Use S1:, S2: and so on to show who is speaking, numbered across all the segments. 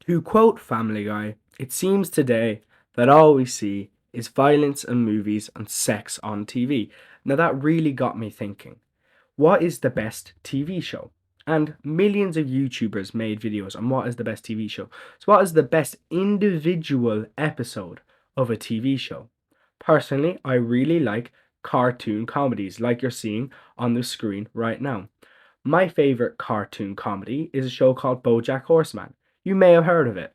S1: To quote Family Guy, it seems today that all we see is violence in movies and sex on TV. Now that really got me thinking. What is the best TV show? And millions of YouTubers made videos on what is the best TV show. So, what is the best individual episode of a TV show? Personally, I really like cartoon comedies like you're seeing on the screen right now. My favorite cartoon comedy is a show called Bojack Horseman. You may have heard of it.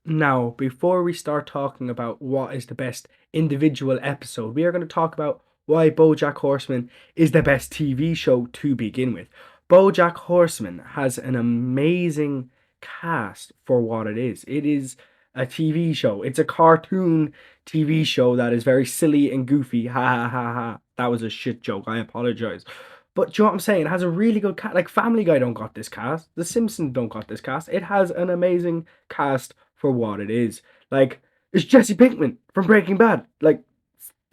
S1: Now, before we start talking about what is the best individual episode, we are going to talk about why Bojack Horseman is the best TV show to begin with. Bojack Horseman has an amazing cast for what it is. It is a TV show. It's a cartoon TV show that is very silly and goofy. Ha ha ha ha. That was a shit joke. I apologize. But do you know what I'm saying? It has a really good cast. Like Family Guy don't got this cast. The Simpsons don't got this cast. It has an amazing cast for what it is. Like, it's Jesse Pinkman from Breaking Bad. Like,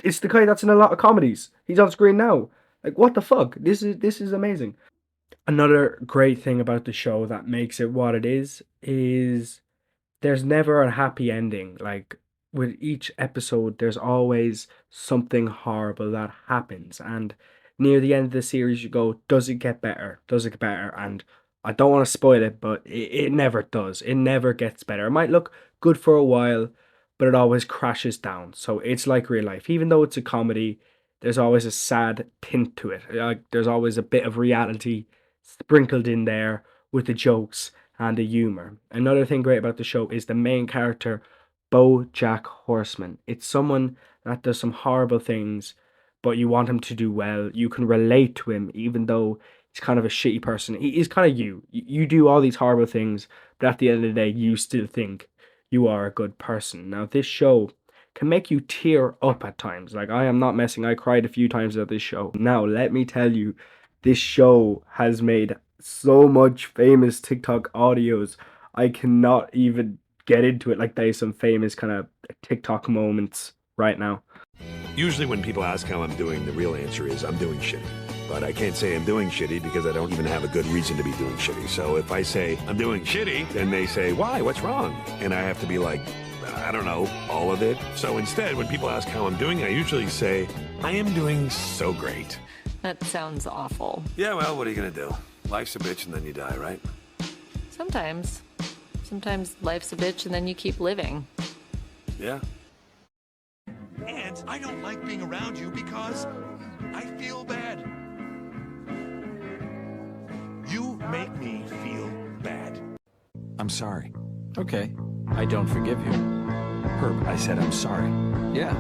S1: it's the guy that's in a lot of comedies. He's on screen now. Like, what the fuck? This is amazing. Another great thing about the show that makes it what it is there's never a happy ending. Like with each episode, there's always something horrible that happens, and near the end of the series, you go, does it get better? Does it get better? And I don't want to spoil it, but it never does. It never gets better. It might look good for a while, but it always crashes down. So it's like real life. Even though it's a comedy, there's always a sad tint to it. Like there's always a bit of reality sprinkled in there with the jokes and the humor. Another thing great about the show is the main character, Bojack Horseman. It's someone that does some horrible things, but you want him to do well. You can relate to him, even though he's kind of a shitty person. He's kind of you. You do all these horrible things, but at the end of the day, you still think you are a good person. Now, this show can make you tear up at times. Like, I am not messing. I cried a few times at this show. Now, let me tell you, this show has made so much famous TikTok audios. I cannot even get into it. Like, there's some famous kind of TikTok moments right now.
S2: Usually when people ask how I'm doing, the real answer is I'm doing shitty. But I can't say I'm doing shitty because I don't even have a good reason to be doing shitty. So if I say I'm doing shitty, then they say, why? What's wrong? And I have to be like, I don't know, all of it. So instead, when people ask how I'm doing, I usually say, I am doing so great.
S3: That sounds awful.
S2: Yeah, well, what are you gonna do? Life's a bitch and then you die, right?
S3: Sometimes. Sometimes life's a bitch and then you keep living.
S2: Yeah.
S4: And I don't like being around you because I feel bad. You make me feel bad.
S5: I'm sorry. Okay, I don't forgive you. Herb, I said I'm sorry. Yeah,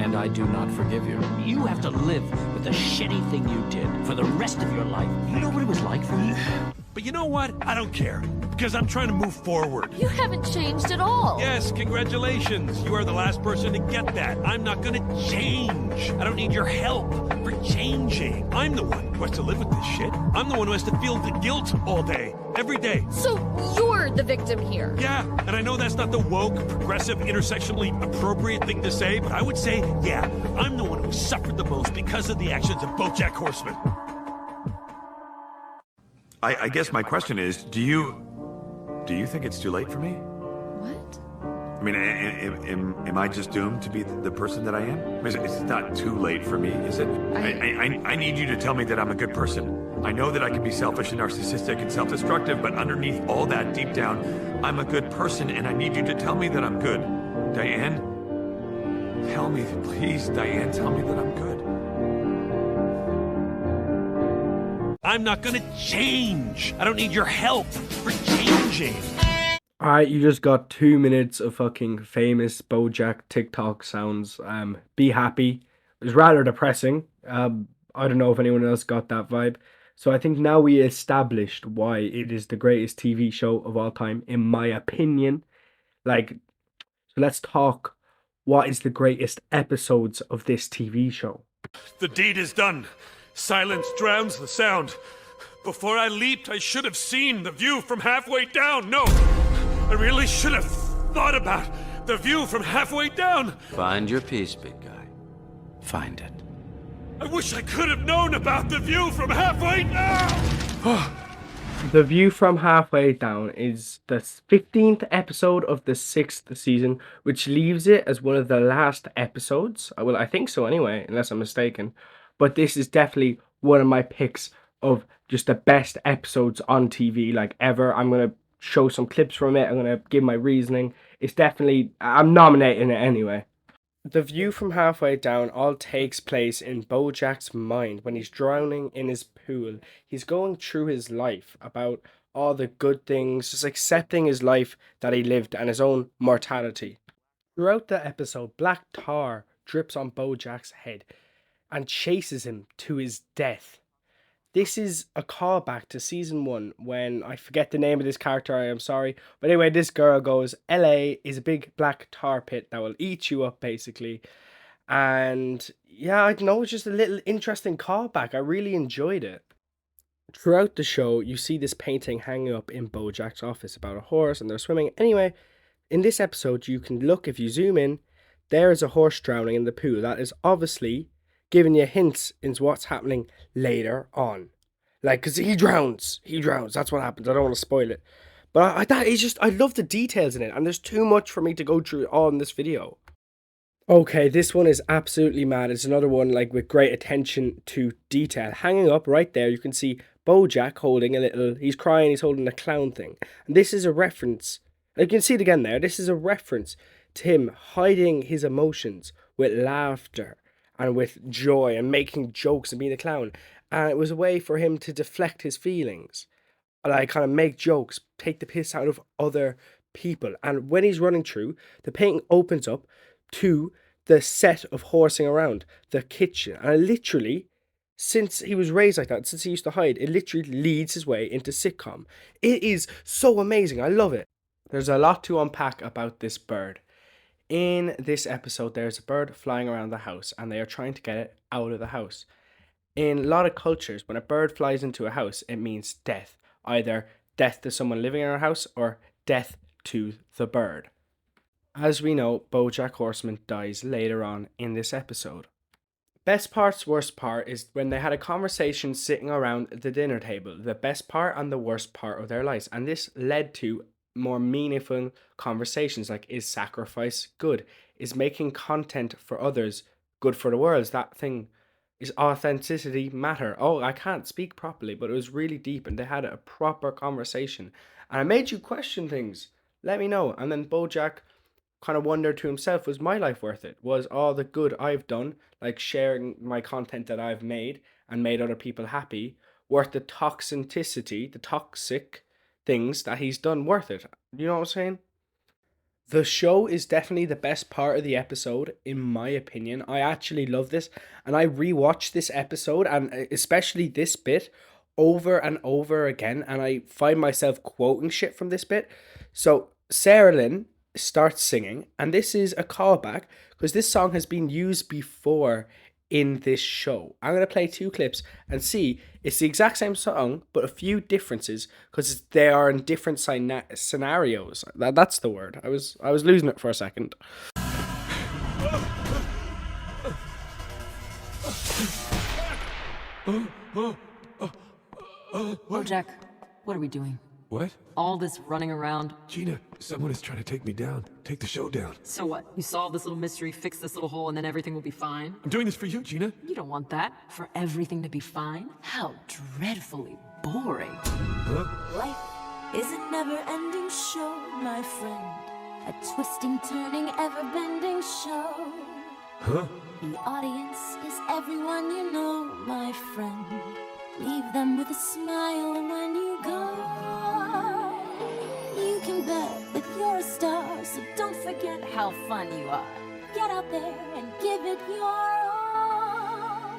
S5: and I do not forgive you.
S6: You have to live with the shitty thing you did for the rest of your life. You know what it was like for me?
S4: But you know what? I don't care, because I'm trying to move forward.
S7: You haven't changed at all.
S4: Yes, congratulations. You are the last person to get that. I'm not gonna change. I don't need your help for changing. I'm the one who has to live with this shit. I'm the one who has to feel the guilt all day, every day.
S7: So you're the victim here.
S4: Yeah, and I know that's not the woke, progressive, intersectionally appropriate thing to say, but I would say, yeah, I'm the one who suffered the most because of the actions of Bojack Horseman.
S2: I guess my question is, do you think it's too late for me?
S7: What?
S2: I mean, am I just doomed to be the person that I am? I mean, it's not too late for me, is it? I need you to tell me that I'm a good person. I know that I can be selfish and narcissistic and self-destructive, but underneath all that, deep down, I'm a good person, and I need you to tell me that I'm good. Diane? Tell me, please, Diane, tell me that I'm good.
S4: I'm not gonna change. I don't need your help for changing.
S1: Alright, you just got 2 minutes of fucking famous Bojack TikTok sounds. Be happy. It was rather depressing. I don't know if anyone else got that vibe. So I think now we established why it is the greatest TV show of all time, in my opinion. Like, so let's talk what is the greatest episodes of this TV show.
S4: The deed is done. Silence drowns the sound. Before I leaped, I should have seen the view from halfway down. No, I really should have thought about the view from halfway down.
S8: Find your peace, big guy. Find it.
S4: I wish I could have known about the view from halfway down.
S1: The View from Halfway Down is the 15th episode of the 6th season, which leaves it as one of the last episodes. Well, I think so anyway, unless I'm mistaken. But this is definitely one of my picks of just the best episodes on TV, like, ever. I'm going to show some clips from it. I'm going to give my reasoning. It's definitely... I'm nominating it anyway. The View from Halfway Down all takes place in Bojack's mind when he's drowning in his pool. He's going through his life about all the good things, just accepting his life that he lived and his own mortality. Throughout the episode, black tar drips on Bojack's head and chases him to his death. This is a callback to season 1 when, I forget the name of this character, I am sorry. But anyway, this girl goes, LA is a big black tar pit that will eat you up, basically. And yeah, I don't know, it's just a little interesting callback. I really enjoyed it. Throughout the show, you see this painting hanging up in Bojack's office about a horse and they're swimming. Anyway, in this episode, you can look, if you zoom in, there is a horse drowning in the pool. That is obviously giving you hints into what's happening later on. Like, because he drowns, that's what happens. I don't want to spoil it. But I love the details in it, and there's too much for me to go through all in this video. Okay, this one is absolutely mad. It's another one, like, with great attention to detail. Hanging up right there, you can see Bojack holding a little, he's crying, he's holding a clown thing. And this is a reference, you can see it again there, this is a reference to him hiding his emotions with laughter and with joy and making jokes and being a clown. And it was a way for him to deflect his feelings. Like, kind of make jokes, take the piss out of other people. And when he's running through, the painting opens up to the set of horsing around, the kitchen. And literally, since he was raised like that, since he used to hide, it literally leads his way into sitcom. It is so amazing. I love it. There's a lot to unpack about this bird. In this episode, there's a bird flying around the house and they are trying to get it out of the house. In a lot of cultures, when a bird flies into a house, it means death. Either death to someone living in our house or death to the bird. As we know, Bojack Horseman dies later on in this episode. Best part's worst part is when they had a conversation sitting around the dinner table. The best part and the worst part of their lives. And this led to more meaningful conversations like, is sacrifice good? Is making content for others good for the world? Is that thing, is authenticity matter? Oh, I can't speak properly, but it was really deep and they had a proper conversation. And it made you question things. Let me know. And then Bojack kind of wondered to himself, was my life worth it? Was all the good I've done, like sharing my content that I've made and made other people happy, worth the toxicity, the toxic things that he's done, worth it? You know what I'm saying? The show is definitely the best part of the episode, in my opinion. I actually love this, and I rewatched this episode, and especially this bit, over and over again, and I find myself quoting shit from this bit. So, Sarah Lynn starts singing, and this is a callback, because this song has been used before in this show. I'm going to play 2 clips and see, it's the exact same song, but a few differences, because they are in different scenarios. That's the word. I was losing it for a second.
S9: Bojack, what are we doing?
S2: What?
S9: All this running around.
S2: Gina, someone is trying to take me down. Take the show down.
S9: So what? You solve this little mystery, fix this little hole, and then everything will be fine?
S2: I'm doing this for you, Gina.
S9: You don't want that. For everything to be fine? How dreadfully boring.
S2: Huh?
S10: Life is a never-ending show, my friend. A twisting, turning, ever-bending show.
S2: Huh?
S10: The audience is everyone you know, my friend. Leave them with a smile when you go. You can bet that you're a star, so don't forget how fun you are. Get out there and give it your all.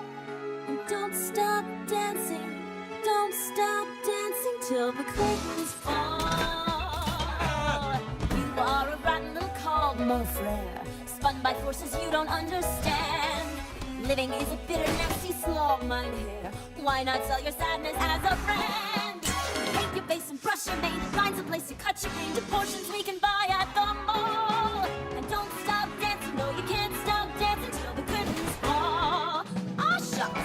S10: And don't stop dancing, don't stop dancing till the curtains fall. You are a rotten little called mon frere. by forces you don't understand. Living is a bitter, nasty slog, mein Herr. Why not sell your sadness as a friend? Paint your face and brush your mane. Find some place to cut your range of portions we can buy at the mall. And don't stop dancing, no, you can't stop dancing till the curtains fall. Ah, shucks.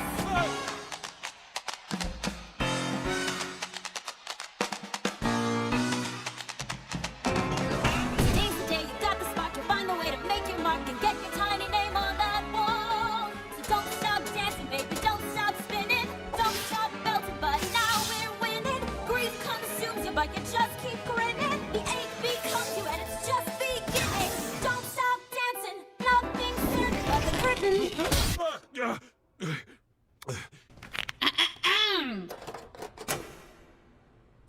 S10: Today's the day, you got the spark, you'll find the way to make your mark and get your tiny name on that wall. So don't stop dancing, baby, don't stop spinning, don't stop belting, but now we're winning. Grief consumes you, but you just keep grinning. The ache becomes you, and it's just beginning. Don't stop dancing, nothing's certain but the curtain.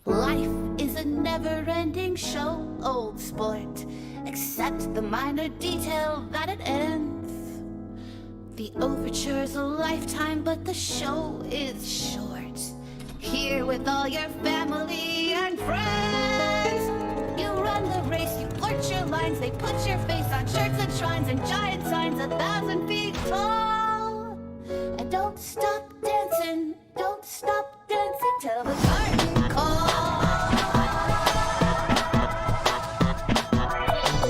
S11: Life is a never-ending show, old sport, except the minor detail that it ends. The overture's a lifetime, but the show is short. Here with all your family and friends. You run the race, you flirt your lines, they put your face on shirts and shrines and giant signs 1,000 feet tall. And don't stop dancing, don't stop dancing till the curtain calls.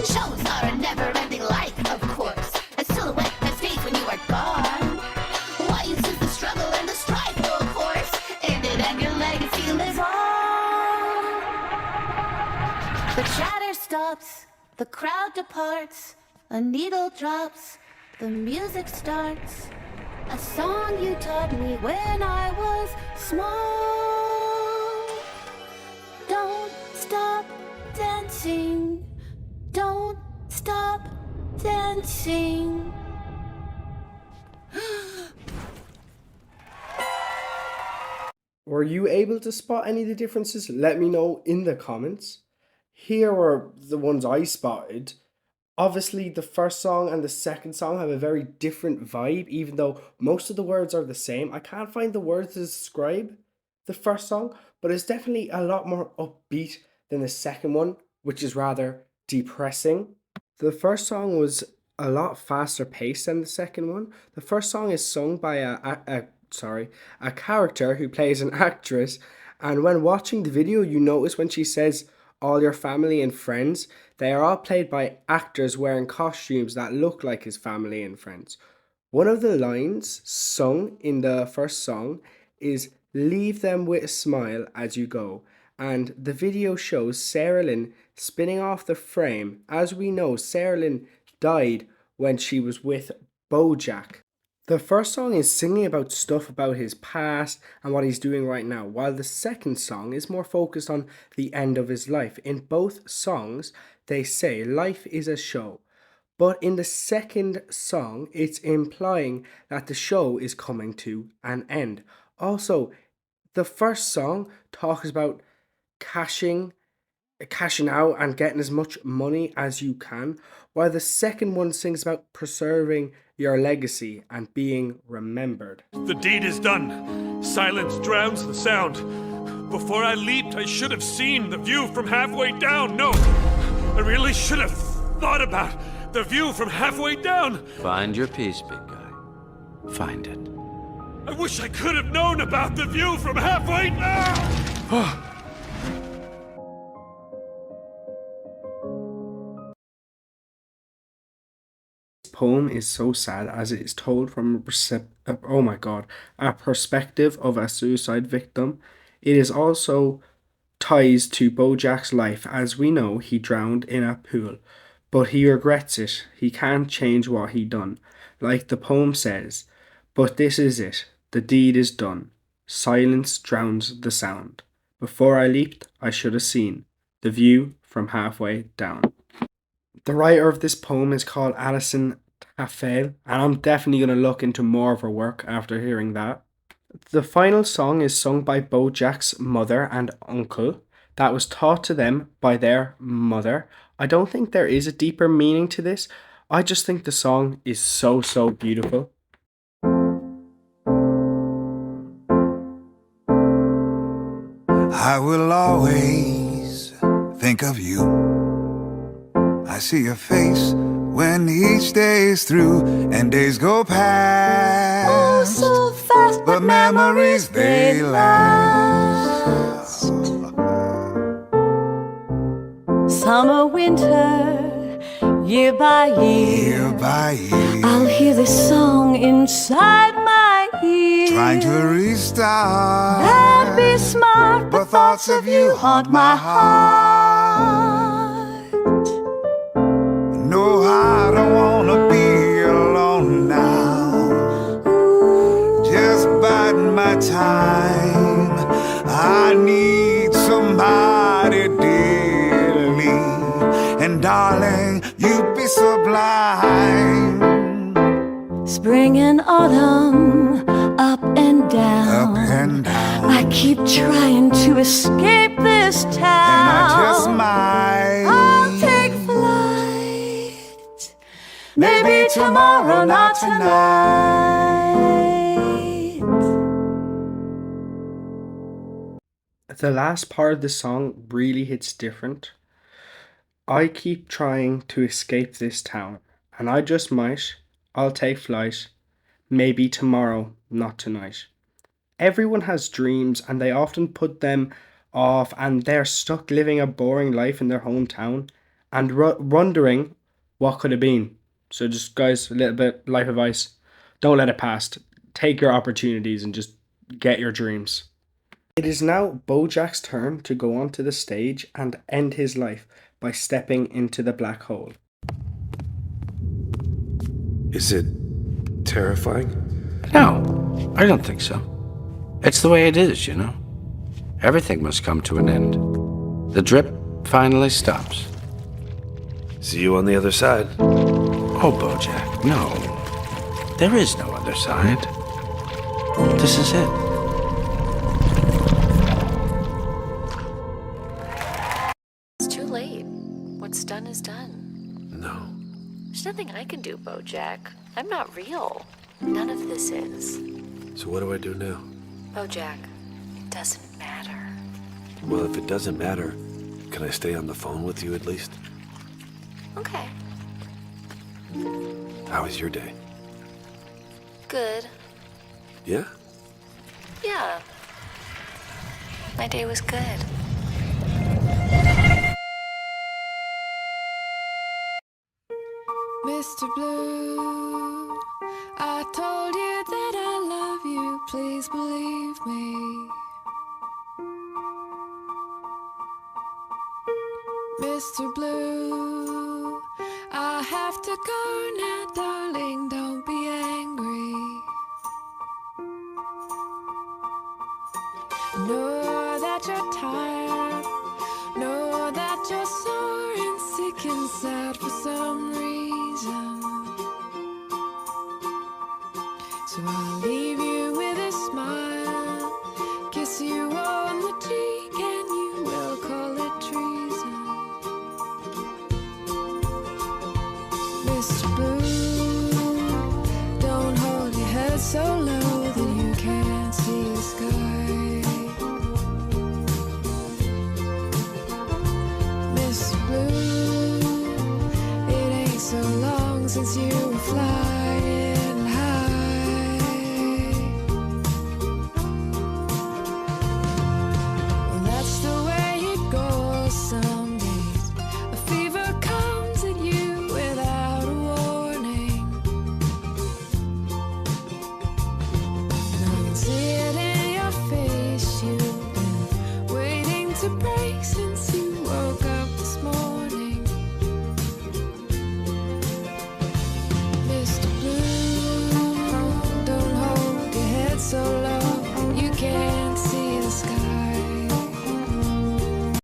S11: Shows are a never-ending life, of course. A silhouette that fades when you are gone. Why you choose the struggle and the strife, of course. Ended and your legacy lives on. The chatter stops, the crowd departs, a needle drops, the music starts. A song you taught me when I was small. Don't stop dancing. Don't stop dancing.
S1: Were you able to spot any of the differences? Let me know in the comments. Here are the ones I spotted. Obviously, the first song and the second song have a very different vibe, even though most of the words are the same. I can't find the words to describe the first song, but it's definitely a lot more upbeat than the second one, which is rather depressing. The first song was a lot faster paced than the second one. The first song is sung by a character who plays an actress, and when watching the video, you notice when she says all your family and friends, they are all played by actors wearing costumes that look like his family and friends. One of the lines sung in the first song is "Leave them with a smile as you go," and the video shows Sarah Lynn spinning off the frame. As we know, Sarah Lynn died when she was with Bojack. The first song is singing about stuff about his past and what he's doing right now, while the second song is more focused on the end of his life. In both songs, they say life is a show, but in the second song, it's implying that the show is coming to an end. Also, the first song talks about cashing out and getting as much money as you can, while the second one sings about preserving your legacy and being remembered.
S4: The deed is done. Silence drowns the sound. Before I leaped, I should have seen the view from halfway down. No, I really should have thought about the view from halfway down.
S8: Find your peace, big guy. Find it.
S4: I wish I could have known about the view from halfway down.
S1: Poem is so sad as it is told from a perspective of a suicide victim. It is also ties to Bojack's life. As we know, he drowned in a pool, but he regrets it. He can't change what he done. Like the poem says, but this is it. The deed is done. Silence drowns the sound. Before I leaped, I should have seen the view from halfway down. The writer of this poem is called Alison Tafel, and I'm definitely going to look into more of her work after hearing that. The final song is sung by Bojack's mother and uncle that was taught to them by their mother. I don't think there is a deeper meaning to this. I just think the song is so beautiful.
S12: I will always think of you. I see your face when each day is through and days go past.
S10: Oh, so fast,
S12: but memories they last.
S10: Summer, winter, year by year, I'll hear this song inside my ear.
S12: Trying to restart.
S10: That'd be smart,
S12: but thoughts of you haunt my heart. No, I don't wanna be alone now. Just biding my time. I need somebody dearly, and darling, you'd be sublime.
S10: Spring and autumn, up and down, I keep trying to escape this town.
S12: And I just might.
S10: I'll take flight. Maybe tomorrow, not tonight.
S1: The last part of the song really hits different. I keep trying to escape this town, and I just might. I'll take flight. Maybe tomorrow, not tonight. Everyone has dreams, and they often put them off, and they're stuck living a boring life in their hometown and wondering what could have been. So just, guys, a little bit life advice. Don't let it pass. Take your opportunities and just get your dreams. It is now Bojack's turn to go onto the stage and end his life by stepping into the black hole.
S13: Is it terrifying?
S8: No, I don't think so. It's the way it is, you know. Everything must come to an end. The drip finally stops.
S13: See you on the other side.
S8: Oh, Bojack, no. There is no other side. This is it.
S3: It's too late. What's done is done.
S13: No.
S3: There's nothing I can do, Bojack. I'm not real. None of this is.
S13: So what do I do now?
S3: Bojack, it doesn't matter.
S13: Well, if it doesn't matter, can I stay on the phone with you at least?
S3: Okay.
S13: How was your day?
S3: Good.
S13: Yeah?
S3: Yeah. My day was good.
S14: Mr. Blue, I told you that I love you, please believe me. Mr. Blue, I have to go now, darling, don't be angry. Know that you're tired, know that you're sore and sick and sad for some reason. So I'll leave you with a smile, kiss you on the cheek, and you will call it treason. Mr. Blue, don't hold your head so low that you can't see the sky. Mr. Blue, it ain't so long since you were flying.